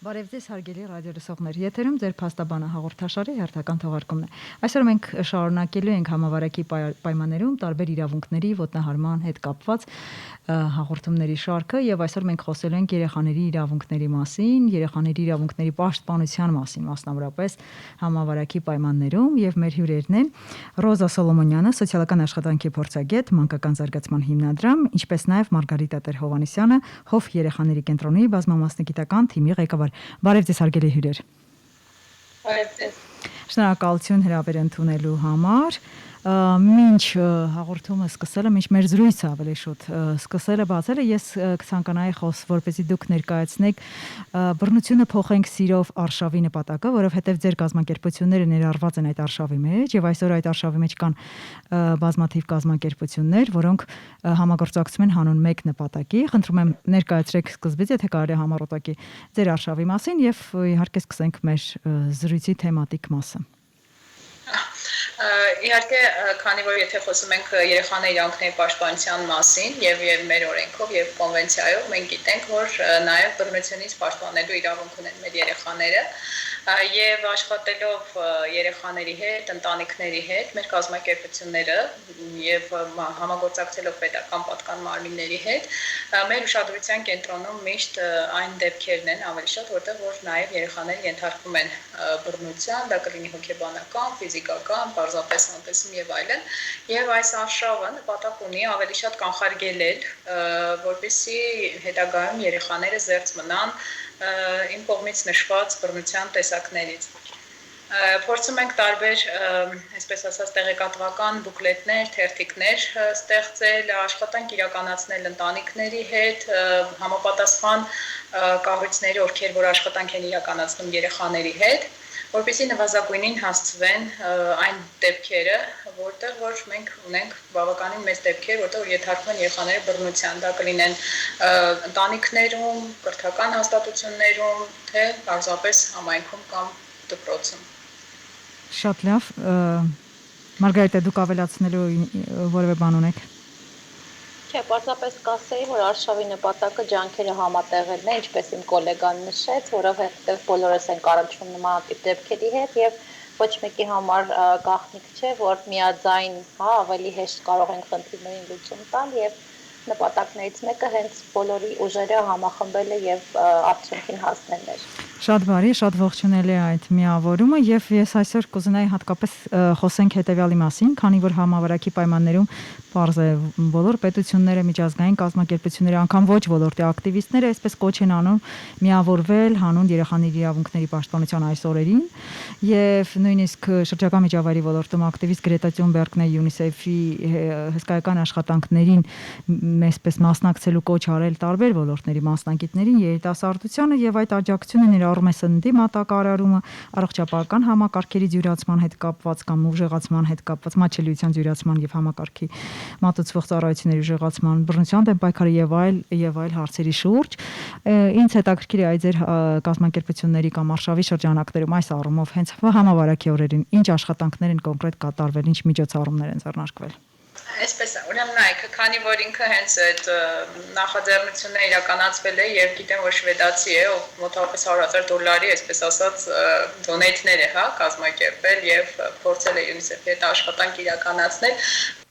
Բարև ձեզ հարգելի ռադիոլսողներ, եթերում ձեր փաստաբանը հաղորդաշարի հերթական թողարկումն է։ Այսօր մենք շարունակելու ենք համավարակի պայմաններում տարբեր իրավունքների ոտնահարման հետ կապված հաղորդումների շարքը եւ այսօր մենք խոսելու ենք երեխաների իրավունքների մասին, երեխաների իրավունքների պաշտպանության մասին, մասնավորապես համավարակի պայմաններում եւ մեր հյուրերն են Ռոզա Սոլոմոնյանը, սոցիալական աշխատանքի փորձագետ, մանկական զարգացման հիմնադրամ, ինչպես նաեւ Մարգարիտա Տեր-Հովհաննիսյանը, Հով երեխաների կենտրոնի բազմամասնագիտական թիմի ղեկավար։ Բարև ձեզ հարգելի հյուրեր։ Բարև ձեզ։ Շնորհակալություն հրավեր ընդունելու համար։ Մինչ հաղորդումը սկսելը, մինչ մեր զրույցը ավելի շուտ սկսելը բացելը, ես կցանկանայի որպեսզի դուք ներկայացնեք բռնությունը փոխենք սիրով արշավի նպատակը, որովհետև ձեր կազմակերպությունները ներառված են այդ արշավի մեջ եւ այսօր այդ արշավի մեջ կան բազմաթիվ կազմակերպություններ, որոնք համագործակցում են հանուն մեկ նպատակի։ Խնդրում եմ ներկայացրեք սկզբից, եթե կարելի է համառոտակի ձեր արշավի մասին եւ իհարկե սկսենք մեր զրույցի թեմատիկ մասը։ Իհարկե, քանի որ եթե խոսում ենք երեխաների իրավունքների պաշտպանության մասին եւ մեր օրենքով եւ կոնվենցիայով, մենք գիտենք, որ նաեւ բռնությունից պաշտպանելու իրավունք ունեն մեր երեխաները եւ աշխատելով երեխաների հետ, ընտանիքների հետ, մեր կազմակերպությունները եւ համագործակցելով պետական պատկան մարմինների հետ, մեր ուշադրության կենտրոնում միշտ այն դեպքերն են ավելի շատ, որտեղ որ նաեւ երեխաները ենթարկվում են բռնության, դա կլինի հոգեբանական, ֆիզիկական, պարզապես անտեսում եւ այլն, եւ այս արշավը նպատակ ունի ավելի շատ կանխարգելել, որպեսզի հետագայում երեխաները զերծ մնան իմ կողմից նշված բռնության տեսակներից։ Փորձում ենք տարբեր, այսպես ասած, տեղեկատվական բուկլետներ, թերթիկներ ստեղծել, աշխատանք իրականացնել ընտանիքների հետ, համապատասխան կառույցների, ովքեր որ աշխատանք են իրականացնում երեխաների հետ, որպեսզի նվազագույնին հասցվեն այն դեպքերը, որտեղ որ մենք ունենք բավականին մեծ դեպքեր, որտեղ ենթարկվում են երեխաները բռնության, դա կլինեն ընտանիքներում, կրթական հաստատություններում, թե պարզապես համայնքում կամ դպրոցում։ Շատ լավ։ Մարգարիտա, դուք ավելացնելու որևէ բան ունեք։ Չէ, պարզապես կասեի, որ արշավի նպատակը ջանքերը համատեղելն է, ինչպես իմ գոլեգան նշեց, որովհետև բոլորս ենք առնչվում նմանատիպ դեպքերի հետ եւ ոչ մեկի համար գաղտնիք չէ, որ միաձայն ավելի հեշտ կարող ենք խնդիրներին լուծում տալ եւ նպատակներից մեկը հենց բոլորի ուժերը համախմբելը եւ արդյունքին հասնելն էր։ Շատ բարի, շատ ողջունել է այդ միավորումը եւ ես այսօր կուզենայի հատկապես խոսենք հետեւյալի մասին, քանի որ համավարակի պայմաններում պարզ է բոլոր պետությունները, միջազգային կազմակերպությունները, անգամ ոչ ոլորտի ակտիվիստները այսպես կոչ են անում միավորվել հանուն երեխաների իրավունքների պաշտպանության այս օրերին եւ նույնիսկ շրջակա միջավայրի ոլորտում ակտիվիստ Գրետա Թյունբերգն է ՅՈՒՆԻՍԵՖ-ի հսկայական աշխատանքներին այսպես մասնակցելու կոչ արել տարբեր ոլորտների մասնագետներին, երիտասարդությանը եւ այդ աջակցությունը ներառում է սննդի մատակարարումը, առողջապահական համակարգերի ձյուրացման հետ կապված կամ ուժեղացման հետ կապված մատչելիության ձյուրացման եւ համակարգի մատուցվող ծառայությունների ուժեղացման, բռնության դեմ պայքարի եւ այլ հարցերի շուրջ։ Ինձ հետաքրքիր է այդ ձեր կազմակերպությունների կամ արշավի շրջանակներում այս առումով հենց համավարակի օրերին ինչ աշխատանքներ են կոնկրետ կատարվել, ինչ միջոցառումներ են ձեռնարկվել։ Այսպես է, ուրեմն նայեք, քանի որ ինքը հենց այդ նախաձեռնությունը իրականացվել է եւ գիտեմ, որ շվեդացի է, ով մոտավորապես $100,000, այսպես ասած, դոնեյթներ է, կազմակերպել եւ փորձել է ՅՈՒՆԻՍԵՖ-ի հետ աշխատանք իրականացնել,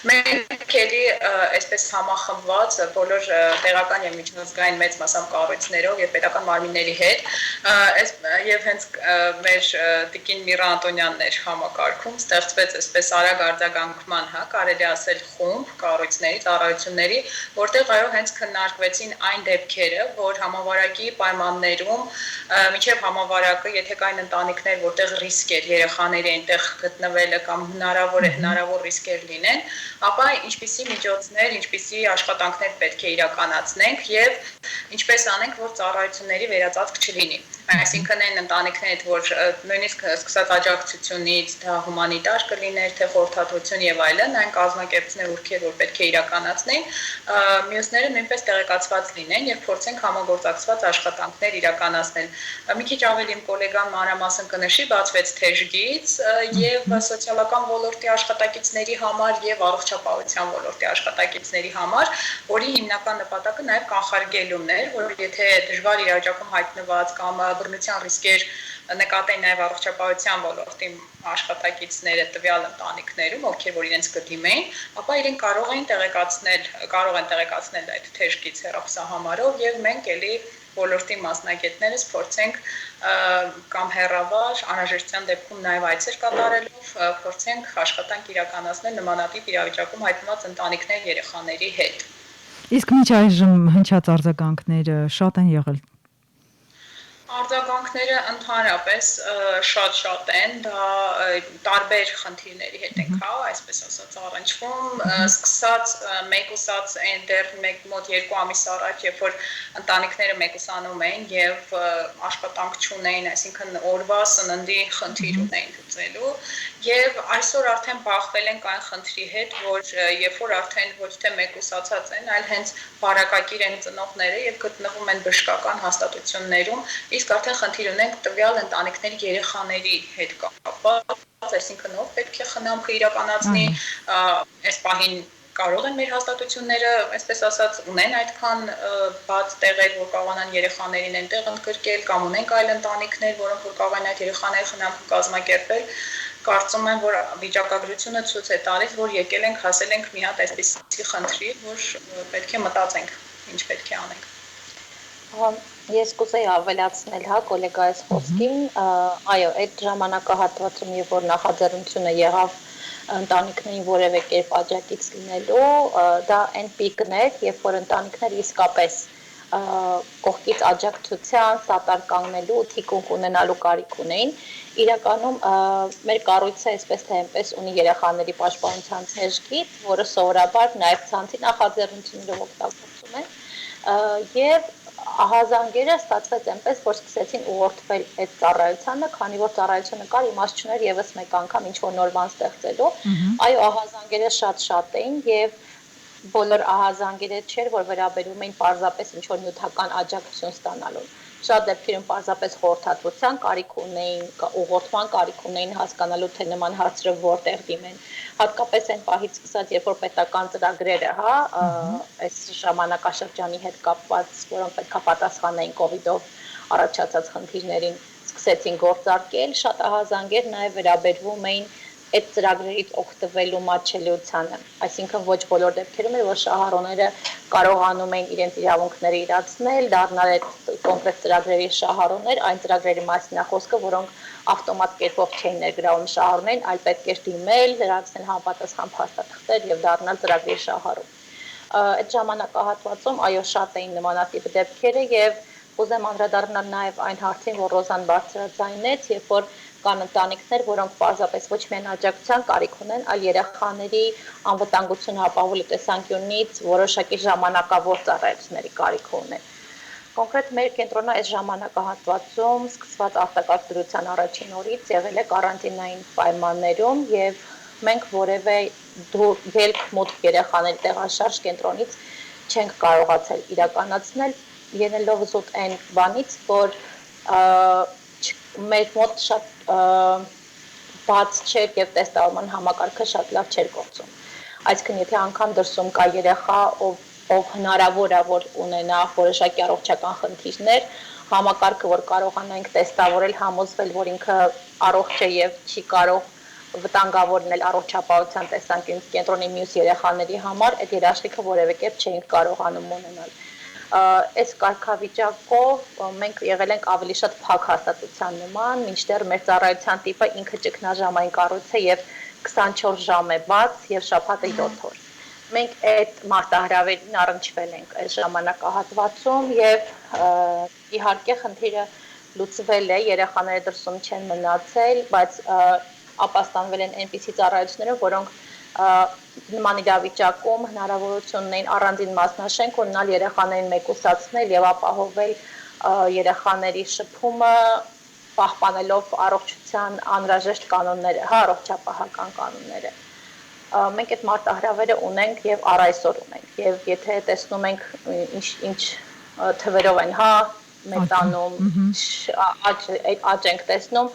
մենք էլի այսպես համախմբված բոլոր տեղական եւ միջազգային մեծ մասամբ կառույցներով եւ պետական մարմինների հետ, եւ հենց մեր Տիկին Միրա Անտոնյանն էր համակարգում, ստեղծվեց այսպես արագ արձագանքման, կարելի ասել խումբ կառույցների, ծառայությունների, որտեղ այո հենց քննարկվեցին այն դեպքերը, որ համավարակի պայմաններում միջև համավարակը, եթե կային ընտանիքներ, որտեղ ռիսկ էր երեխաների այնտեղ գտնվելը կամ հնարավոր ռիսկեր լինեն, ապա ինչպիսի միջոցներ, ինչպիսի աշխատանքներ պետք է իրականացնենք եւ ինչպես անենք, որ ծառայությունների վերածածկ չլինի։ Այսինքն այն ընտանիքներից, որ նույնիսկ սկսած աջակցությունից, դա հումանիտար կլիներ, թե խորհրդատվություն եւ այլն, այն կազմակերպություններ, ովքեր որ պետք է իրականացնեն, մյուսները նույնպես տեղեկացված լինեն եւ փորձենք համագործակցված աշխատանքներ իրականացնել։ Մի քիչ ավելի իմ գոլեգան մանրամասն կնշի, բացվեց թեժգից եւ սոցիալական ոլորտի աշխատակիցների համար եւ առողջապահության ոլորտի աշխատակիցների համար, որի հիմնական նպատակը նաեւ կանխարգելումն էր, որ եթե դժվար իրավիճակում հայտնված կամ բռնության ռիսկեր նկատեն նաև առողջապահության ոլորտի աշխատակիցները տվյալ ընտանիքներում, ովքեր որ իրենց կդիմեն, ապա իրենք կարող են տեղեկացնել այդ թեժկից հեռախոսահամարով եւ մենք էլի ոլորտի մասնագետներս փորձենք կամ հեռավար անհրաժեշտության դեպքում նաև այցեր կատարելով փորձենք աշխատանք իրականացնել նմանատիպ իրավիճակում հայտնված ընտանիքներ երեխաների հետ։ Իսկ մինչ այժմ հնչած արձագանքները շատ են եղել։ Արձագանքները ընդհանրապես շատ են, դա տարբեր խնդիրների հետ ենք, հա, այսպես ասած առնչվում, սկսած մեկուսած այն դեռ մոտ 2 ամիս առաջ, երբ որ ընտանիքները մեկուսանում էին եւ աշխատանք չունեին, այսինքն օրվա սննդի խնդիր ունեին լուծելու, եւ այսօր արդեն բախվել ենք այն խնդրի հետ, որ երբ որ արդեն ոչ թե մեկուսացած են, այլ հենց բարակակիր են ծնողները եւ գտնվում են բժշկական հաստատություններում, իսկ արդեն խնդիր ունենք տվյալ ընտանիքների երեխաների հետ կապված, այսինքն ով պետք է խնամքը իրականացնի, այս պահին կարող են մեր հաստատությունները, այսպես ասած, ունեն այդքան բաց տեղեր, որ կարողանան երեխաներին այնտեղ ընդգրկել, կամ ունենք այլ ընտանիքներ, որոնք որ կարող են այդ երեխաների խնամքը կազմակերպել, կարծում եմ, որ վիճակագրությունը ցույց է տալիս, որ եկել ենք, հասել ենք մի հատ այսպիսի խնդրի, որ պետք է մտածենք, ինչ պետք է անենք։ Ես կուզեի ավելացնել, հա, գոլեգայիս խոսքին, այո, այդ ժամանակահատվածում, երբ որ նախաձեռնությունը եղավ ընտանիքներին որևէ կերպ աջակից լինելու, դա այն պիկն էր, երբ որ ընտանիքները իսկապես կողքից աջակցության, սատար կանգնելու, թիկունք ունենալու կարիք ունեին, իրականում մեր կառույցը այսպես թե այնպես ունի երեխաների պաշտպանության ցեժգիծ, որը սովորաբար նաև ցանցի նախաձեռնություններով օգտագործում են, եւ ահազանգերը ստացվեց այնպես, որ սկսեցին ուղղորդվել այդ ծառայությանը, քանի որ ծառայությունը կար, իմաստ չուներ եւս մեկ անգամ ինչ-որ նոր բան ստեղծելու, այո, ահազանգերը շատ էին եւ բոլոր ահազանգերը չէր, որ վերաբերում էին պարզապես ինչ-որ նյութական աջակցություն ստանալուն։ Շատ դեպքերում պարզապես խորհրդատվության կարիք ունեին, ուղղորդման կարիք ունեին հասկանալու, թե նման հարցերը որտեղ դիմեն։ Հատկապես այն պահից սկսած, երբ որ պետական ծրագրերը, հա, այս ժամանակաշրջանի հետ կապված, որոնք պետքա պատասխանեին կոവിഡ്ով առաջացած խնդիրներին, սկսեցին գործարկել, շատ ահազանգեր նաև վերաբերվում էին այդ ծրագրերից օգտվելու մատչելիությանը, այսինքն ոչ բոլոր դեպքերում էր, որ շահառուները կարողանում էին իրենց իրավունքները իրացնել, դառնալ այդ կոնկրետ ծրագրերի շահառուներ, այն ծրագրերի մասին է խոսքը, որոնք ավտոմատ կերպով չէին ներգրավում շահառուներին, այլ պետք էր դիմել, լրացնել համապատասխան փաստաթղթեր եւ դառնալ ծրագրի շահառու։ Այդ ժամանակահատվածում այո շատ էին նմանատիպ դեպքերը եւ ուզեմ անդրադառնալ նաեւ այն հարցին, որ Ռոզան բարձրաձայնեց, երբ որ կան ընտանիքներ, որոնք պարզապես ոչ միայն աջակցության կարիք ունեն, այլ երեխաների անվտանգությունը ապահովելու տեսանկյունից որոշակի ժամանակավոր ծառայությունների կարիք ունեն։ Կոնկրետ մեր կենտրոնը այս ժամանակահատվածում սկսված արտակարգ դրության առաջին օրից եղել է կարանտինային պայմաններում եւ մենք որևէ ելք-մուտք երեխաների տեղաշարժ կենտրոնից չենք կարողացել իրականացնել, ելնելով զուտ այն բանից, որ մեր մոտ շատ բաց չէր եւ տեստավորման համակարգը շատ լավ չէր գործում։ Այսինքն եթե անգամ դրսում կա երեխա, ով հնարավոր է որ ունենա որոշակի առողջական խնդիրներ, համակարգը որ կարողանանք տեստավորել, համոզվել, որ ինքը առողջ է եւ չի կարող վտանգավորնել առողջապահության տեսանկյունից կենտրոնի մյուս երեխաների համար, այդ երաշխիքը որևէ կերպ չէինք կարողանում ունենալ։ Այս կարգավիճակով մենք եղել ենք ավելի շատ փակ հաստատության նման, մինչդեռ մեր ծառայության տիպը ինքը ճգնաժամային կառույց է եւ 24 ժամ է բաց եւ շաբաթը 7 օր։ Մենք այդ մարտահրավերին առնչվել ենք այս ժամանակահատվածում եւ իհարկե խնդիրը լուծվել է, երեխաները դրսում չեն մնացել, բայց ապաստանվել են այնպիսի ծառայությունները, որոնք նման իրավիճակում հնարավորություն ունեն առանձին մասնաշենք ունենալ երեխաներին մեկուսացնել եւ ապահովել երեխաների շփումը, պահպանելով առողջության անհրաժեշտ կանոնները, հա, առողջապահական կանոնները։ Մենք այդ մարտահրավերը ունենք եւ առ այսօր ունենք եւ եթե տեսնում ենք ինչ թվերով են, հա, մեծանում, աճ ենք տեսնում,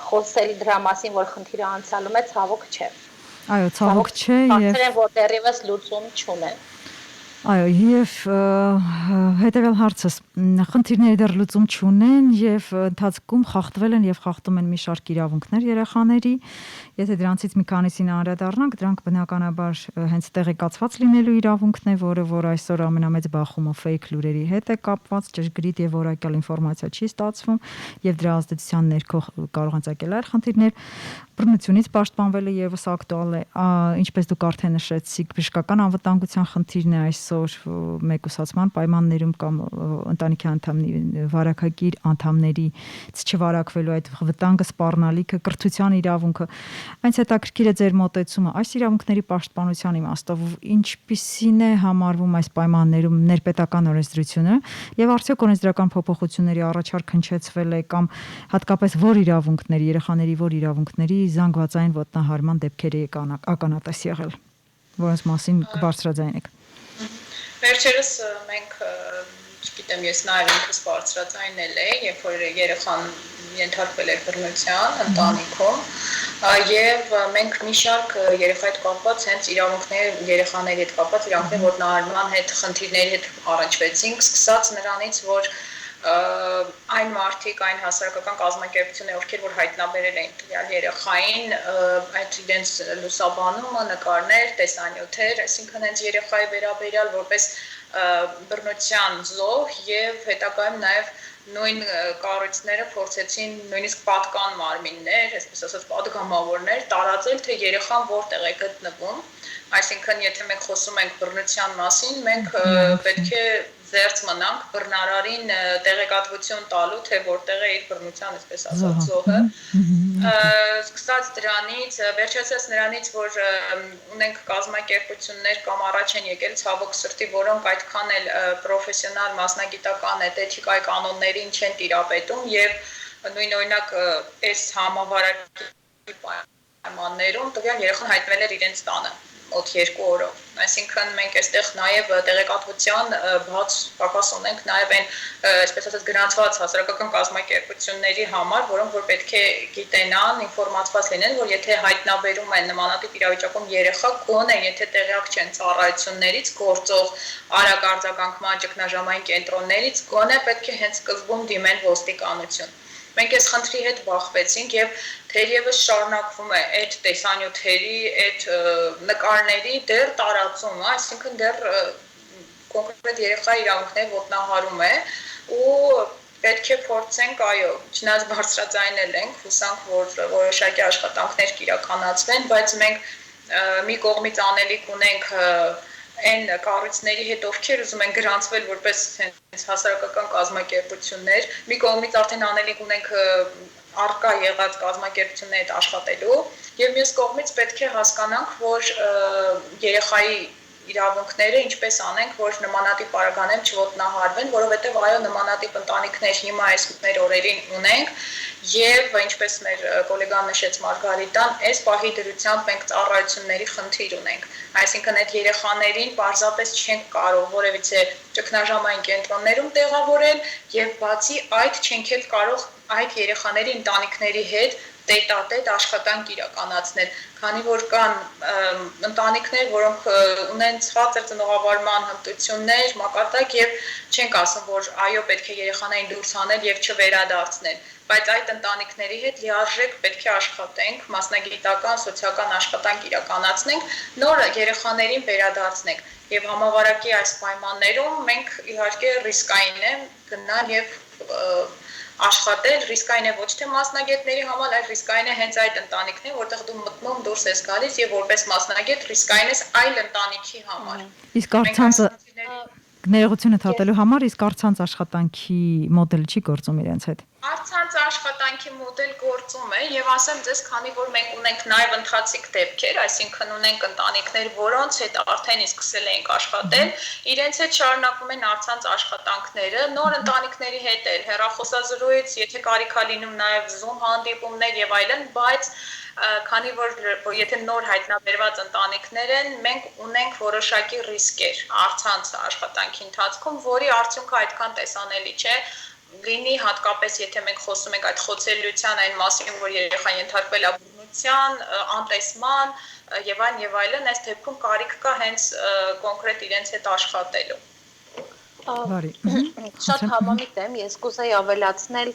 խոսել դրա մասին, որ խնդիրը անցյալում է, ցավոք չէ։ Այո, ցավոք չէ եւ կարծեմ որ դեռևս լուծում չունեն։ Այո, եւ հետեւյալ հարցս խնդիրների դեռ լուծում չունեն եւ ընթացքում խախտվել են եւ խախտում են մի շարք իրավունքներ երեխաների։ Եթե դրանցից մի քանիսին անդրադառնանք, դրանք բնականաբար հենց տեղեկացված լինելու իրավունքն է, որ այսօր ամենամեծ բախումը fake լուրերի հետ է կապված, ճշգրիտ եւ որակյալ ինֆորմացիա չի ստացվում եւ դրա ազդեցության ներքո կարող են ցակել այլ խնդիրներ։ Բռնությունից պաշտպանվելը եւս ակտուալ է, ինչպես դուք արդեն նշեցիք, բժշկական անվտանգության խնդիրն է այսօր մեկուսացման պայմաններում կամ ընտանիքի անդամների վարակագիր անդամներից չվարակվելու այդ վտանգը սպառնալիքը, կրթության իրավունքը, այնց հետաքրքիր է ձեր մոտեցումը այս իրավունքների պաշտպանության իմաստով, ինչպիսին է համարվում այս պայմաններում ներպետական օրենսդրությունը եւ արդյոք օրենսդրական փոփոխությունների առաջարկ հնչեցվել է կամ հատկապես որ իրավունքների, երեխաների որ իրավունքների զանգվածային ոտնահարման դեպքերի ականատես եղել, որոնց մասին կբարձրաձայնեք։ Վերջերս մենք, չգիտեմ, ես նաև ինքս բարձրաձայնել էի, երբ որ երեխան ենթարկվել էր բռնության ընտանիքում, եւ մենք մի շարք երեխայի հետ կապված հենց իրավունքների, երեխաների հետ կապված իրավունքների ոտնահարման հետ խնդիրների հետ առնչվեցինք, սկսած նրանից, որ այն մարդիկ, այն հասարակական կազմակերպություններ, ովքեր որ հայտնաբերել էին տվյալ երեխային, այդ իրենց լուսաբանումը, նկարներ, տեսանյութեր, այսինքն հենց երեխայի վերաբերյալ որպես բռնության զոհ եւ հետագայում նաեւ նույն կառույցները փորձեցին նույնիսկ պատկան մարմիններ, այսպես ասած պատգամավորներ տարածել, թե երեխան որտեղ է գտնվում, այսինքն եթե մենք խոսում ենք բռնության մասին, մենք պետք է զերծ մնանք բռնարարին տեղեկատվություն տալու, թե որտեղ է իր բռնության, այսպես ասած, զոհը։ Սկսած դրանից, վերջացած նրանից, որ ունենք կազմակերպություններ կամ առաջ են եկել ցավոք սրտի, որոնք այդքան էլ պրոֆեսիոնալ մասնագիտական էթիկայի կանոններին չեն տիրապետում եւ նույն օրինակ այս համավարակի պայմաններում տվյալ երեխան հայտնվել էր իրենց տանը մոտ 2 օրով։ Այսինքն մենք այստեղ նաև տեղեկատվության բաց պակաս ունենք նաև այն, այսպես ասած, գրանցված հասարակական կազմակերպությունների համար, որոնք որ պետք է գիտենան, ինֆորմացված լինեն, որ եթե հայտնաբերում են նմանատիպ իրավիճակում երեխա, գոնե եթե տեղյակ չեն ծառայություններից գործող արագ արձագանքման ճգնաժամային կենտրոններից, գոնե պետք է հենց սկզբում դիմեն ոստիկանություն։ Մենք այս խնդրի հետ բախվեցինք եւ թերևս շարունակվում է այդ տեսանյութերի, այդ նկարների դեռ տարածումը, այսինքն դեռ կոնկրետ երեխայի իրավունքների ոտնահարում է ու պետք է փորձենք, այո, չնայած բարձրաձայնել ենք, հուսանք, որ որոշակի աշխատանքներ կիրականացվեն, բայց մենք մի կողմից անելիք ունենք այն կառույցների հետ ովքեր ուզում են գրանցվել որպես հենց հասարակական կազմակերպություններ, մի կողմից արդեն անելիք ունենք արկա եղած կազմակերպությունների հետ աշխատելու եւ մյուս կողմից պետք է հասկանանք, որ երեխայի իրավունքները ինչպես անենք, որ նմանատիպ պարագաներ չոտնահարվեն, որովհետեւ այո նմանատիպ ընտանիքներ հիմա այս մեր օրերին ունենք եւ ինչպես մեր գոլեգան նշեց Մարգարիտան, այս պահի դրությամբ մենք ծառայությունների խնդիր ունենք։ Այսինքն այդ երեխաներին պարզապես չենք կարող որևիցե ճգնաժամային կենտրոններում տեղավորել եւ բացի այդ չենք էլ կարող այդ երեխաների ընտանիքների հետ տետ-ա-տետ աշխատանք իրականացնել, քանի որ կան ընտանիքներ, որոնք ունեն ցածր ծնողավարման հմտություններ, մակարդակ եւ չենք ասում, որ այո պետք է երեխաներին դուրս հանել եւ չվերադարձնել, բայց այդ ընտանիքների հետ լիարժեք պետք է աշխատենք, մասնագիտական, սոցիալական աշխատանք իրականացնենք, նոր երեխաներին վերադարձնենք եւ համավարակի այս պայմաններում մենք իհարկե ռիսկային է գնալ եւ աշխատել, ռիսկային է ոչ թե մասնագետների համար, այլ ռիսկային է հենց այդ ընտանիքն, որտեղ դու մտնում դուրս ես գալիս եւ որպես մասնագետ ռիսկային ես այլ ընտանիքի համար։ Իսկ արցանցը ներողությունը թատելու համար իսկ արցանց աշխատանքի մոդելը չի գործում իրենց հետ։ Արցանց աշխատանքի մոդել գործում է եւ ասեմ ձեզ, քանի որ մենք ունենք նաեւ ընթացիկ դեպքեր, այսինքն ունենք ընտանիքներ, որոնց հետ արդեն իսկ սկսել ենք աշխատել, իրենց հետ շարունակվում են արցանց աշխատանքները, նոր ընտանիքների հետ էլ հեռախոսազրույց, եթե կարիք է լինում նաեւ Zoom հանդիպումներ եւ այլն, բայց քանի որ եթե նոր հայտնաբերված ընտանիքներ են, մենք ունենք որոշակի ռիսկեր արցանց աշխատանքի ընթացքում, որի արդյունքը այդքան տեսանելի չէ, լինի հատկապես եթե մենք խոսում ենք այդ խոցելիության այն մասին, որ երեխան ենթարկվել է արտադրության, անտեսման եւ այլն, այս դեպքում կարիք կա հենց կոնկրետ իրենց հետ աշխատելու։ Շատ համամիտ եմ, ես կուզեի ավելացնել,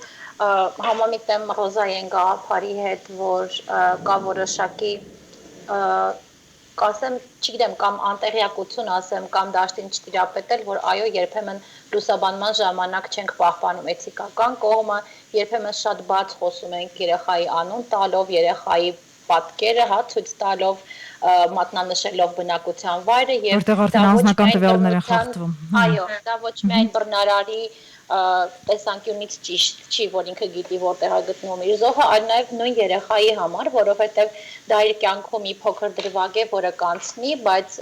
համամիտ եմ Ռոզայեն գաղափարի հետ, որ կա որոշակի կասեմ, չգիտեմ, կամ անտեղյակություն ասեմ, կամ դաշտին չտիրապետել, որ այո, երբեմն լուսաբանման ժամանակ չենք պահպանում էթիկական կողմը, երբեմն շատ բաց խոսում ենք երեխայի անուն տալով, երեխայի պատկերը, ցույց տալով, մատնանշելով բնակության վայրը եւ որտեղ արդեն անձնական տվյալներ են խախտվում։ Այո, դա ոչ միայն բռնարարի տեսանկյունից ճիշտ չի, որ ինքը գիտի որտեղ է գտնվում իր զոհը, այլ նաև նույն երեխայի համար, որովհետև դա իր կյանքում մի փոքր դրվագ է, որը կանցնի, բայց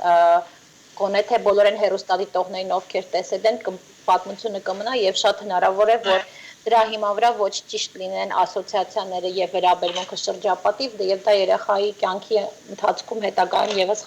գոնե թե բոլորեն հեռուստադիտողներին ովքեր տեսել են, պատմությունը կմնա եւ շատ հնարավոր է, որ դրա հիմա վրա ոչ ճիշտ լինեն ասոցիացիաները եւ վերաբերմունքը շրջապատիվ, եւ դա երեխայի կյանքի ընթացքում հետագայում եւս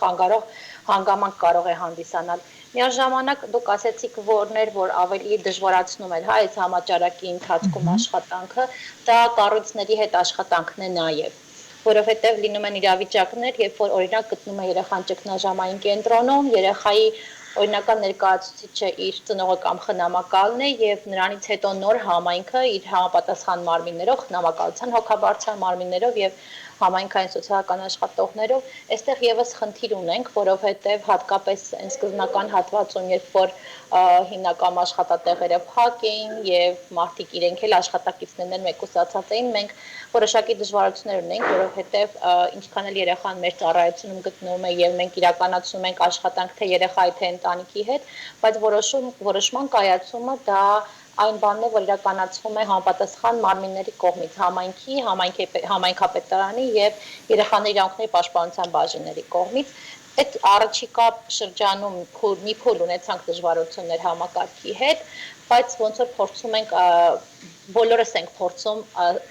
հանգամանք կարող է հանդիսանալ։ Միաժամանակ դուք ասեցիք որներ, որ ավելի դժվարացնում են այս համաճարակի ընթացքում աշխատանքը, դա կառույցների հետ աշխատանքն է նաև, որովհետև լինում են իրավիճակներ, երբ որ օրինակ գտնում է երեխան ճգնաժամային կենտրոնում, երեխայի օրինական ներկայացուցիչը իր ծնողը կամ խնամակալն է եւ նրանից հետո նոր համայնքը իր համապատասխան մարմիններով, խնամակալության հոգաբարձության մարմիններով եւ համայնքային սոցիալական աշխատողներով, այստեղ եւս խնդիր ունենք, որովհետեւ հատկապես այն սկզբնական հատվածում, երբ որ հիմնական աշխատատեղերը փակ էին եւ մարդիկ իրենք էլ աշխատակիցներն են մեկուսացած էին, մենք որոշակի դժվարություններ ունենք, որովհետեւ ինչքան էլ երեխան մեր ծառայությունում գտնվում է եւ մենք իրականացնում ենք աշխատանք թե երեխայի թե ընտանիքի հետ, բայց որոշման կայացումը դա այն բանն է, որ իրականացվում է համապատասխան մարմինների կողմից, համայնքի, համայնքապետարանի եւ երեխաների իրավունքների պաշտպանության բաժինների կողմից։ Այդ առաջիկա շրջանում մի փուլ ունեցանք դժվարություններ համակարգի հետ, բայց ոնց որ փորձում ենք բոլորս ենք փորձում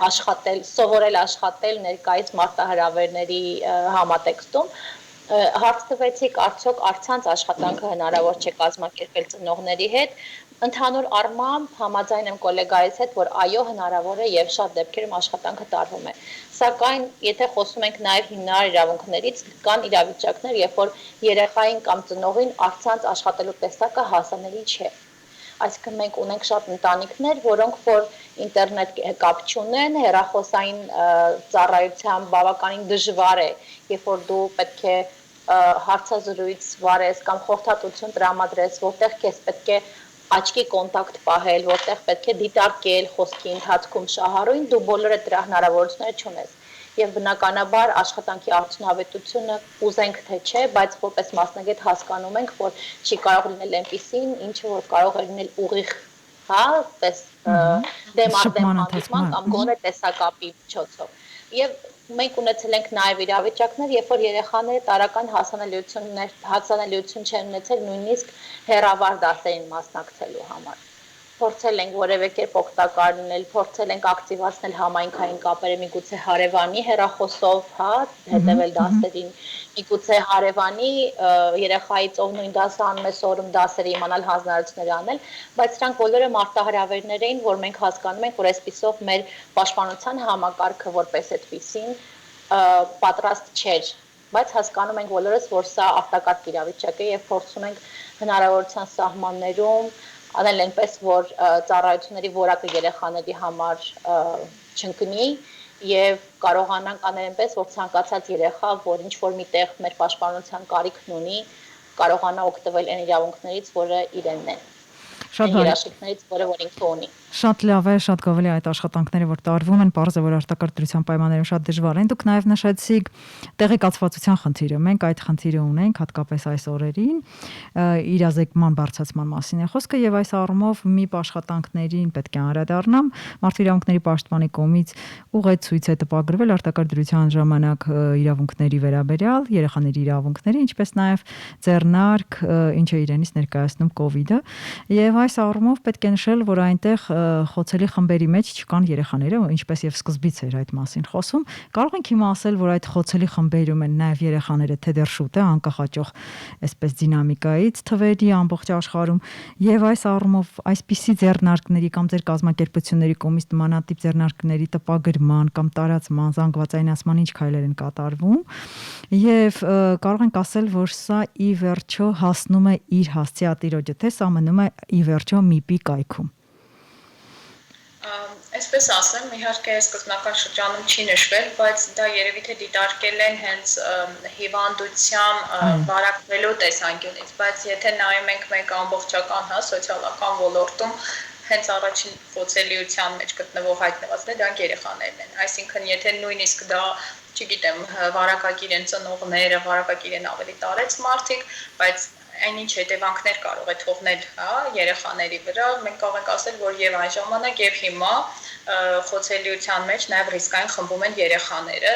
աշխատել, սովորել աշխատել ներկայիս մարտահրավերների համատեքստում։ Հարց տվեցիք, արդյոք առցանց աշխատանքը հնարավոր չէ կազմակերպել ծնողների հետ։ Ընդհանուր առմամբ համաձայն եմ գոլեգայից հետ, որ այո, հնարավոր է եւ շատ դեպքերում աշխատանքը տարվում է։ Սակայն, եթե խոսում ենք նաեւ հիմնարար իրավունքներից, կան իրավիճակներ, երբ որ երեխային կամ ծնողին առցանց աշխատելու տեսակը հասանելի չէ։ Այսինքն մենք ունենք շատ ընտանիքներ, որոնք որ ինտերնետ կապ չունեն, հեռախոսային ծառայության բավականին դժվար է, երբ որ դու պետք է հարցազրույց վարես կամ խորհրդատվություն տրամադրես, որտեղ քեզ պետք է աչքի կոնտակտ պահել, որտեղ պետք է դիտարկել խոսքի ընթացքում շահառույն, դու բոլորը դրա հնարավորությունները չունես։ Եվ բնականաբար աշխատանքի արդյունավետությունը ուզենք թե չէ, բայց որպես մասնագետ հասկանում ենք, որ չի կարող լինել այնպիսին, ինչը որ կարող է լինել ուղիղ, պես դեմ առ դեմ հանդիպման կամ գոնե տեսակապի միջոցով։ Եվ մենք ունեցել ենք նաև իրավիճակներ, երբ որ երեխաները տարական հասանելիություն չեն ունեցել նույնիսկ հեռավար դասերին մասնակցելու համար։ Փորձել ենք որևէ կերպ օգտակար լինել, փորձել ենք ակտիվացնել համայնքային կապերը, միգուցե հարևանի հեռախոսով, հետևել դասերին, միգուցե հարևանի երեխայից ով նույն դասը անում է սովորում դասերը իմանալ հանձնարարություններ անել, բայց սրանք բոլորը մարտահրավերներ էին, որ մենք հասկանում ենք, որ այսպիսով մեր պաշտպանության համակարգը որպես այդպիսին պատրաստ չէր, բայց հասկանում ենք բոլորս, որ սա արտակարգ իրավիճակ է եւ փորձում ենք հնարավորության սահմաններում անել այնպես, որ ծառայությունների որակը երեխաների համար չընկնի եւ կարողանանք անել այնպես, որ ցանկացած երեխա, որ ինչ որ միտեղ մեր պաշտպանության կարիքն ունի, կարողանա օգտվել այն իրավունքներից, որը իրենն է։ Շատ երաշխիքներից, որը որ ինքը ունի։ Շատ լավ է, շատ գովելի այդ աշխատանքները, որ տարվում են, պարզ է, որ արտակարգ դրության պայմաններում շատ դժվար են։ Դուք նաև նշեցիք տեղեկացվածության խնդիրը։ Մենք այդ խնդիրը ունենք, հատկապես այս օրերին, իրազեկման բարձրացման մասին է խոսքը եւ այս առումով ՄԻՊ աշխատանքներին պետք է անդրադառնամ։ Մարդու իրավունքների պաշտպանի կողմից ուղեցույց է տպագրվել արտակարգ դրության ժամանակ իրավունքների վերաբերյալ, երեխաների իրավունքների, ինչպես նաև ձեռնարկ, ինչը իրենից ներկայացնում կ-ը եւ այս առումով պետք է նշել, որ այնտեղ խոցելի խմբերի մեջ չկան երեխաները, ինչպես եւ սկզբից էր այդ մասին խոսում։ Կարող ենք հիմա ասել, որ այդ խոցելի խմբերում են նաեւ երեխաները, թե դեռ շուտ է անկախ հաճող այսպես դինամիկայից թվերի ամբողջ աշխարհում եւ այս առումով այսպիսի ձեռնարկների կամ ձեր կազմակերպությունների կողմից նմանատիպ ձեռնարկների տպագրման կամ տարածման, զանգվածայնացման ինչ քայլեր են կատարվում եւ կարող ենք ասել, որ սա ի վերջո հասնում է իր հասցեատիրոջը, թե սա մնում է ի վերջո ՄԻՊ-ի կայքում։ Այսպես ասեմ, իհարկե սկզբնական շրջանում չի նշվել, բայց դա երևի թե դիտարկել են հենց հիվանդության վարակվելու տեսանկյունից, բայց եթե նայում ենք մենք ամբողջական, սոցիալական ոլորտում, հենց առաջին խոցելիության մեջ գտնվող հայտնվածները դրանք երեխաներն են, այսինքն եթե նույնիսկ դա չգիտեմ, վարակակիր են ծնողները, վարակակիր են ավելի տարեց մարդիկ, բայց այնինչ հետևանքներ կարող է թողնել երեխաների վրա, մենք կարող ենք ասել, որ եւ այն ժամանակ եւ հիմա խոցելիության մեջ նաեւ ռիսկային խմբում են երեխաները,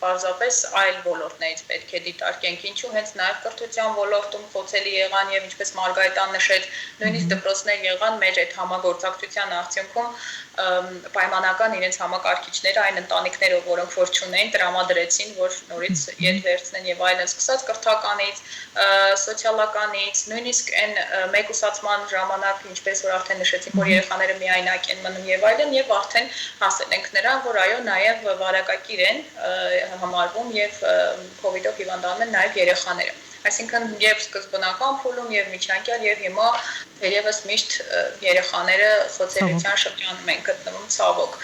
պարզապես այլ ոլորտներից պետք է դիտարկենք, ինչու հենց նաեւ կրթության ոլորտում խոցելի եղան եւ ինչպես Մարգարիտան նշեց, նույնիսկ դպրոցներ եղան մեր այդ համագործակցության արդյունքում պայմանական իրենց համակարգիչները այն ընտանիքները, որոնք որ չունեն, տրամադրեցին, որ նորից ետ վերցնեն եւ այլն, սկսած կրթականից, սոցիալականից, նույնիսկ այն մեկուսացման ժամանակ, ինչպես որ արդեն նշեցինք, որ երեխաները միայնակ են մնում եւ այլն, եւ արդեն հասել ենք նրան, որ այո, նաեւ վարակակիր են համարվում եւ COVID-ով հիվանդանում են նաեւ երեխաները։ Այսինքն եւ սկզբնական փուլում եւ միջանկյալ եւ հիմա երևս միշտ երեխաները խոցելիության շրջանում են գտնվում ցավոք։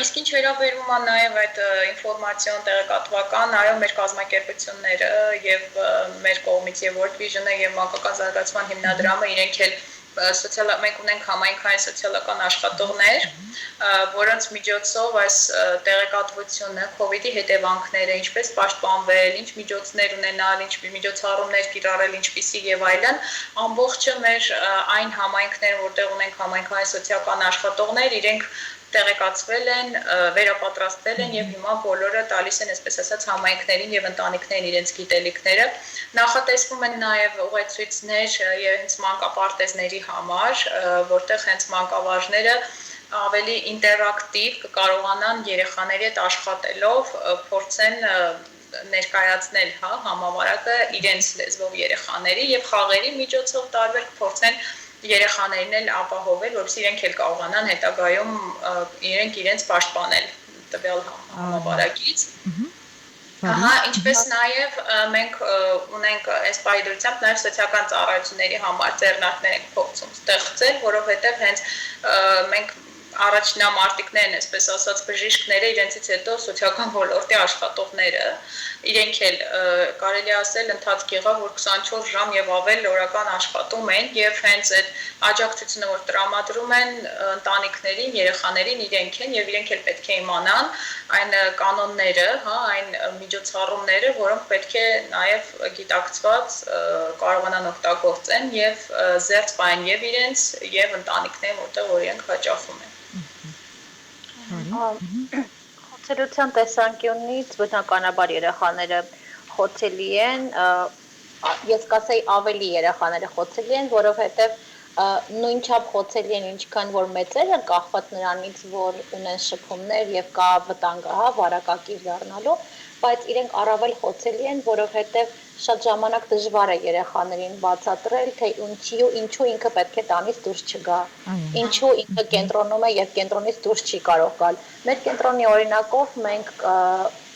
Իսկ ինչ վերաբերում է նաեւ այդ ինֆորմացիոն տեղեկատվական, այո, մեր կազմակերպությունները եւ մեր կողմից եւ World Vision-ը եւ մանկական զարգացման հիմնադրամը իրենք էլ մենք ունենք համայնքային սոցիալական աշխատողներ, որոնց միջոցով այս տեղեկատվությունը, COVID-ի հետևանքները, ինչպես պաշտպանվել, ինչ միջոցներ ունենալ, ինչ միջոցառումներ կիրառել, ինչպիսի եւ այլն, ամբողջը մեր այն համայնքները, որտեղ ունենք համայնքային սոցիալական աշխատողներ, իրենք տեղեկացվել են, վերապատրաստվել են եւ հիմա բոլորը տալիս են, այսպես ասած, համայնքներին եւ ընտանիքներին իրենց գիտելիքները։ Նախատեսվում են նաեւ ուղեցույցներ եւ հենց մանկապարտեզների համար, որտեղ հենց մանկավարժները ավելի ինտերակտիվ կկարողանան երեխաների հետ աշխատելով փորձեն ներկայացնել համավարակը իրենց լեզվով երեխաների եւ խաղերի միջոցով տարբեր փորձեն երեխաներն էլ ապահովել, որովհետեւ իրենք էլ կարողանան հետագայում իրենց պաշտպանել տվյալ համավարակից։ Ահա, ինչպես նաև մենք ունենք այս պայմանությամբ նաև սոցիալական ծառայությունների համար ձեռնարկներ ենք փորձում ստեղծել, որովհետև հենց մենք առաջնամարտիկներն, այսպես ասած, բժիշկները, իրենցից հետո սոցիալական ոլորտի աշխատողները, իրենք էլ կարելի ասել ընթացք եղավ, որ 24 ժամ եւ ավել օրական աշխատում են եւ հենց այդ աջակցությունը, որ տրամադրում են ընտանիքներին, երեխաներին, իրենք են եւ իրենք էլ պետք է իմանան այն կանոնները, այն միջոցառումները, որոնք պետք է նաեւ գիտակցված կարողանան օգտագործեն եւ զերծ պահեն եւ իրենց եւ ընտանիքներին, որտեղ որ իրենք հաճախում են։ Խոցելիության տեսանկյունից բնականաբար երեխաները խոցելի են, ես կասեի ավելի երեխաները խոցելի են, որովհետև նույնչափ խոցելի են, ինչքան որ մեծերը, կախված նրանից, որ ունեն շփումներ եւ կա վտանգ վարակակիր դառնալու, բայց իրենք առավել խոցելի են, որովհետև շատ ժամանակ դժվար է երեխաներին բացատրել, թե ինչու ինքը պետք է տանից դուրս չգա, ինչու ինքը կենտրոնում է եւ կենտրոնից դուրս չի կարող գալ։ Մեր կենտրոնի օրինակով մենք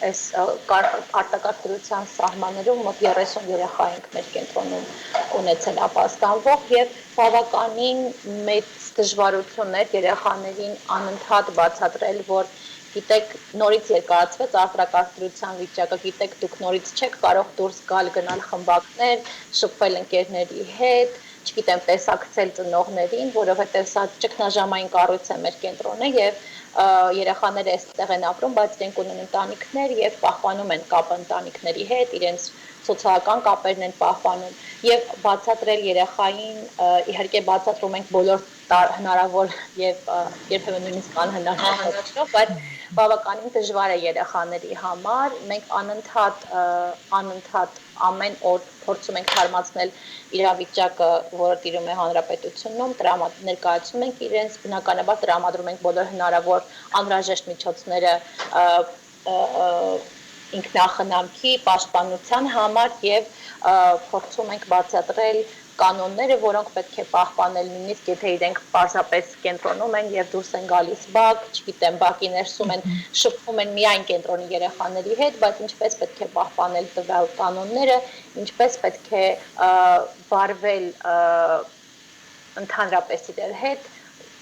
այս արտակարգ դրության սահմաններում մոտ 30 երեխա ենք մեր կենտրոնում ունեցել ապաստանվող եւ բավականին մեծ դժվարություններ երեխաներին անընդհատ բացատրել, որ գիտեք, նորից երկարացվեց արտակարգ դրության վիճակը, գիտեք, դուք նորից չեք կարող դուրս գալ, գնալ խմբակներ, շփվել ընկերների հետ, չգիտեմ, տեսակցել ծնողներին, որովհետև սա ճգնաժամային կառույց է մեր կենտրոնը եւ երեխաները այստեղ են ապրում, բայց իրենք ունեն ընտանիքներ եւ պահպանում են կապը ընտանիքների հետ, իրենց սոցիալական կապերն են պահպանում եւ բացատրել երեխային, իհարկե բացատրում ենք բոլոր հնարավոր եւ երբեմն նույնիսկ անհնար հնարավորով, բայց բավականին դժվար է երեխաների համար։ Մենք անընդհատ ամեն օր փորձում ենք թարմացնել իրավիճակը, որը տիրում է հանրապետությունում, ներկայացնում ենք իրենց, բնականաբար տրամադրում ենք բոլոր հնարավոր անհրաժեշտ միջոցները ինքնախնամքի, պաշտպանության համար եւ փորձում ենք բացատրել կանոնները, որոնք պետք է պահպանել, նույնիսկ եթե իրենք պարզապես կենտրոնում են եւ դուրս են գալիս բակ, չգիտեմ, բակի ներսում են շփվում են միայն կենտրոնի երեխաների հետ, բայց ինչպես պետք է պահպանել տվյալ կանոնները, ինչպես պետք է վարվել ընդհանրապես իրար հետ,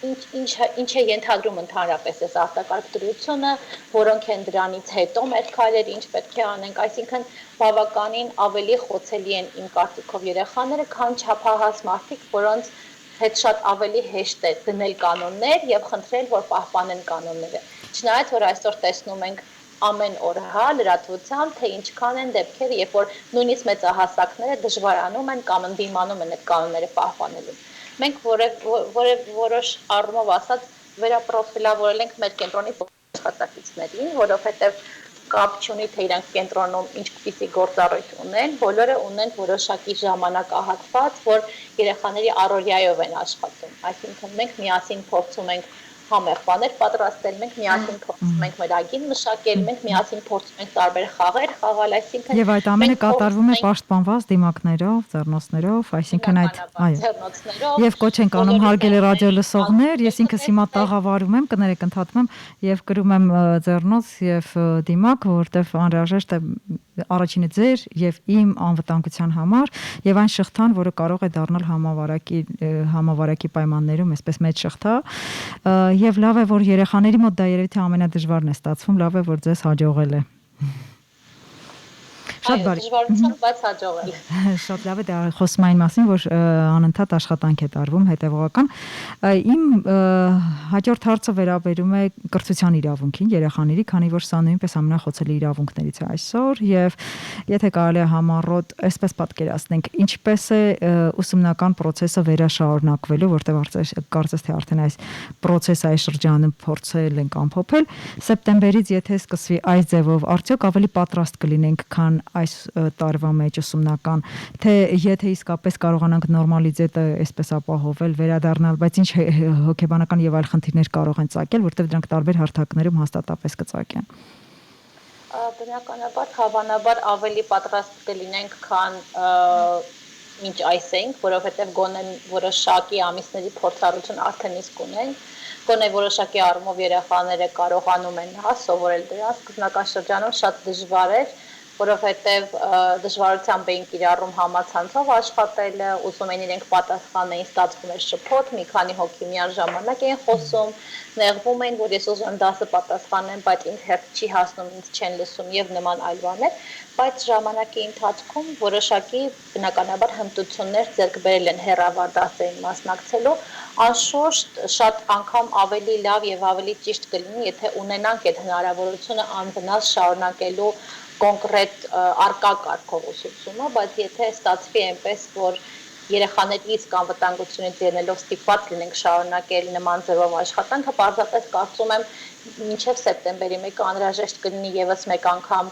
ինչ է ենթադրում ընդհանրապես այս արտակարգ դրությունը, որոնք են դրանից հետո մեր քայլերը, ինչ պետք է անենք, այսինքն բավականին ավելի խոցելի են իմ կարծիքով երեխաները, քան չափահաս մարդիկ, որոնց հետ շատ ավելի հեշտ է դնել կանոններ եւ խնդրել, որ պահպանեն կանոնները։ Չնայած որ այսօր տեսնում ենք ամեն օր լրատվությամբ, թե ինչքան են դեպքերը, երբ որ նույնիսկ մեծահասակները դժվարանում են կամ ընդդիմանում են այդ կանոնները պահպանելու։ Մենք որոշ առումով ասած վերապրոֆիլավորել ենք մեր կենտրոնի աշխատակիցներին, որովհետև կապ չունի, թե իրանք կենտրոնում ինչպիսի գործառույթ ունեն, բոլորը ունեն որոշակի ժամանակահատված, որ երեխաների առօրյայով են աշխատում։ Այսինքն մենք միասին փորձում ենք համեղ բաներ պատրաստել, մենք միասին փորձում ենք մեր այգին մշակել, մենք միասին փորձում ենք տարբեր խաղեր խաղալ, այսինքն Եվ այդ ամենը կատարվում է պաշտպանված դիմակներով, ձեռնոցներով, այսինքն այդ, այո։ Եվ կոչ ենք անում հարգելի ռադիոլսողներ, ես ինքս հիմա տաղավարում եմ, կներեք ընդհատում եմ եւ կրում եմ ձեռնոց եւ դիմակ, որտեվ անհրաժեշտ է առաջինը ձեր եւ իմ անվտանգության համար եւ այն շղթան, որը կարող է դառնալ համավարակի պայմաններում, այսպես մեծ շղթա, եւ լավ է, որ երեխաների մոտ դա երևի թե ամենադժվարն է ստացվում, լավ է, որ ձեզ հաջողել է։ Շատ բարի։ Դժվարությամբ բայց հաջողել։ Շատ լավ է, դա խոսում այն մասին, որ անընդհատ աշխատանք է տարվում, հետևողական։ Իմ հաջորդ հարցը վերաբերում է կրթության իրավունքին երեխաների, քանի որ սա նույնպես ամենախոցելի իրավունքներից է այսօր, եւ եթե կարելի է համառոտ այսպես պատկերացնենք, ինչպես է ուսումնական process-ը վերաշարունակվելու, որտեղ կարծես թե արդեն այս process-ը այս շրջանում փորձել ենք ամփոփել, սեպտեմբերից եթե սկսվի այս ձևով, արդյոք ավելի պատրաստ կլինենք, քան այս տարվա մեջ ուսումնական, թե եթե իսկապես կարողանանք նորմալիզետը այսպես ապահովել, վերադառնալ, բայց ինչ հոգեբանական եւ այլ խնդիրներ կարող են ծագել, որտեղ դրանք տարբեր հարթակներում հաստատապես կծագեն։ Բնականաբար, հավանաբար ավելի պատրաստ կլինենք, քան մինչ այս ենք, որովհետև գոնե որոշակի ամիսների փորձառություն արդեն իսկ ունենք, գոնե որոշակի առումով երեխաները կարողանում են սովորել դրանց, սկզբնական շրջանում շատ դժվար էր, որովհետև դժվարությամբ էին կիրառում համացանցով աշխատելը, ուզում էին իրենք պատասխանեին, ստացվում էր շփոթ, մի քանի հոգի միաժամանակ էին խոսում, նեղվում էին, որ ես ուզում եմ դասը պատասխանեմ, բայց ինձ հերթ չի հասնում, ինձ չեն լսում եւ նման այլ բաներ, բայց ժամանակի ընթացքում որոշակի բնականաբար հմտություններ ձեռք բերել են հեռավար դասերին մասնակցելու, անշուշտ շատ անգամ ավելի լավ եւ ավելի ճիշտ կլինի, եթե ունենանք այդ հնարավորությունը անվնաս շարունակելու կոնկրետ արկա կարգով ուսուցումը, բայց եթե ստացվի այնպես, որ երեխաների իսկ անվտանգությունից ելնելով ստիպված լինենք շարունակել նման ձևով աշխատանքը, պարզապես կարծում եմ մինչև սեպտեմբերի 1-ը անհրաժեշտ կլինի եւս մեկ անգամ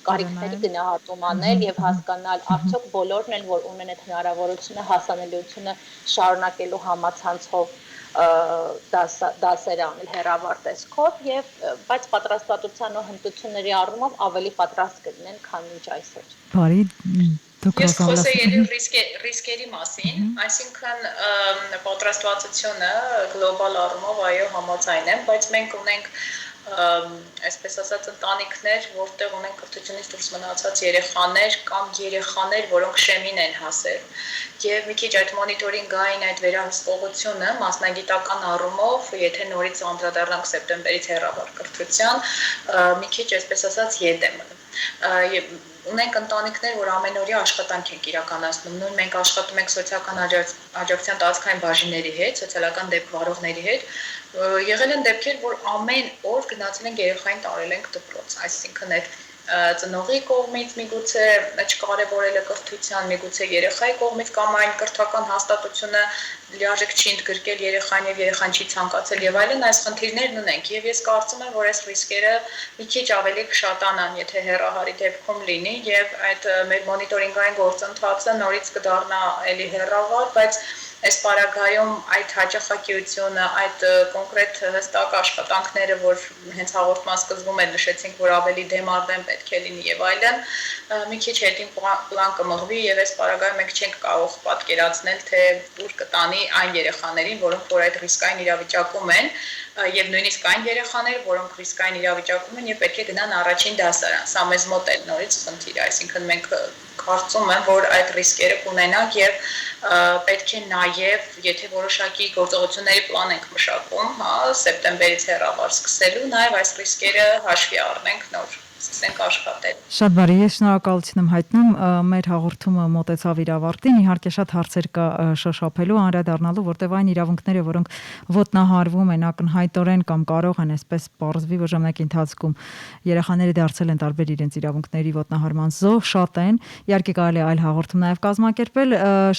կարիքների գնահատում անել եւ հասկանալ արդյոք բոլորն են, որ ունեն այդ հնարավորությունը, հասանելիությունը շարունակելու համացանցով դասեր անել հեռավար տեսքով եւ բայց պատրաստվածության ու հմտությունների առումով ավելի պատրաստ կլինեն, քան մինչ այսօր։ Բարի, Ես խոսեի ռիսկերի մասին, այսինքն պատրաստվածությունը գլոբալ առումով այո համաձայն եմ, բայց մենք ունենք այսպես ասած ընտանիքներ, որտեղ ունեն կրթությունից դուրս մնացած երեխաներ կամ երեխաներ, որոնք շեմին են հասել եւ մի քիչ այդ մոնիտորինգային այդ վերահսկողությունը մասնագիտական առումով, եթե նորից անդրադառնանք սեպտեմբերից հեռավար կրթության, մի քիչ այսպես ասած ետ է մնում։ Ունենք ընտանիքներ, որ ամենօրյա աշխատանք են իրականացնում, նույն մենք աշխատում ենք սոցիալական աջակցության տարածքային բաժինների հետ, սոցիալական դեպք վարողների հետ, եղել են դեպքեր, որ ամեն օր գնացել ենք երեխային տարել ենք դպրոց, այսինքն այդ ծնողի կողմից, միգուցե չկարևորելը կրթության, միգուցե երեխայի կողմից կամ այն կրթական հաստատությունը լիարժեք չի ընդգրկել երեխային եւ երեխան չի ցանկացել եւ այլն, այս խնդիրներն ունենք եւ ես կարծում եմ, որ այս ռիսկերը մի քիչ ավելի կշատանան, եթե հեռահարի դեպքում լինի եւ այդ մեր մոնիտորինգային գործընթացը նորից կդառնա էլի հեռավար, բայց այս պարագայում այդ հաճախակիությունը, այդ կոնկրետ հստակ աշխատանքները, որ հենց հաղորդման սկզբում էլ նշեցինք, որ ավելի դեմարդեն պետք է լինի եւ այլն, մի քիչ հետին պլան կմղվի եւ այս պարագայում մենք չենք կարող պատկերացնել, թե ուր կտանի այն երեխաներին, որոնք որ այդ ռիսկային իրավիճակում են, եւ նույնիսկ այն երեխաներ, որոնք ռիսկային իրավիճակում են եւ պետք է գնան առաջին դասարան։ Սա մեզ մոտ է նորից խնդիր, այսինքն մենք կարծում եմ, որ այդ ռիսկերը կունենանք եւ պետք է նաեւ, եթե որոշակի գործողությունների պլան ենք մշակում, հա, սեպտեմբերից հեռավար սկսելու, նաեւ այս ռիսկերը հաշվի առնենք նոր սկսենք աշխատել։ Շատ բարի, ես շնորհակալություն եմ հայտնում, մեր հաղորդումը մոտեցավ իր ավարտին, իհարկե շատ հարցեր կա շոշափելու, անդրադառնալու, որտեղ այն իրավունքները, որոնք ոտնահարվում են ակնհայտորեն կամ կարող են այսպես պարզվի, որ ժամանակի ընթացքում երեխաները դարձել են տարբեր իրենց իրավունքների ոտնահարման զոհ, շատ են, իհարկե կարելի է այլ հաղորդում նաև կազմակերպել,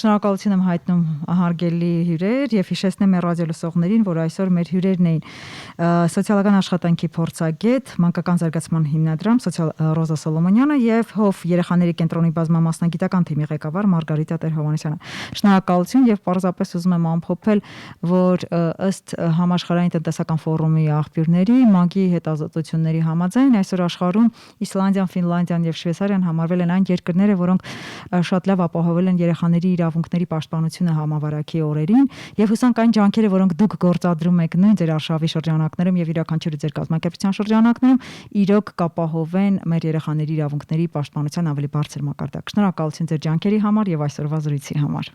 շնորհակալություն եմ հայտնում հարգելի հյուրեր եւ հիշեցնեմ մեր ռադիո լսողներին, որ այսօր մեր հյուրերն էին սոցիալական աշխատանքի փորձագետ, մանկական զարգացման հիմնադրամ Ռոզա Սոլոմոնյանը եւ ՀՈՎ երեխաների կենտրոնի բազմամասնագիտական թիմի ղեկավար Մարգարիտա Տեր-Հովհաննիսյանը։ Շնորհակալություն եւ պարզապես ուզում եմ ամփոփել, որ ըստ համաշխարհային տնտեսական ֆորումի աղբյուրների ՄԱԳ-ի հետազոտությունների համաձայն այսօր աշխարհում Իսլանդիան, Ֆինլանդիան եւ Շվեյցարիան համարվել են այն երկրները, որոնք շատ լավ ապահովել են երեխաների իրավունքների պաշտպանությունը համավարակի օրերին եւ հուսանք այն ջանքերը, որոնք դուք գործադրում եք նույն ձեր արշավի շրջանակներում եւ յուրաքանչյուրը ձեր կազմակերպության շրջանակներում, իրոք կապահովեն մեր երեխաների իրավունքների պաշտպանության ավելի բարձր մակարդակ։ Շնորհակալություն ձեր ջանքերի համար եւ այսօրվա զրույցի համար։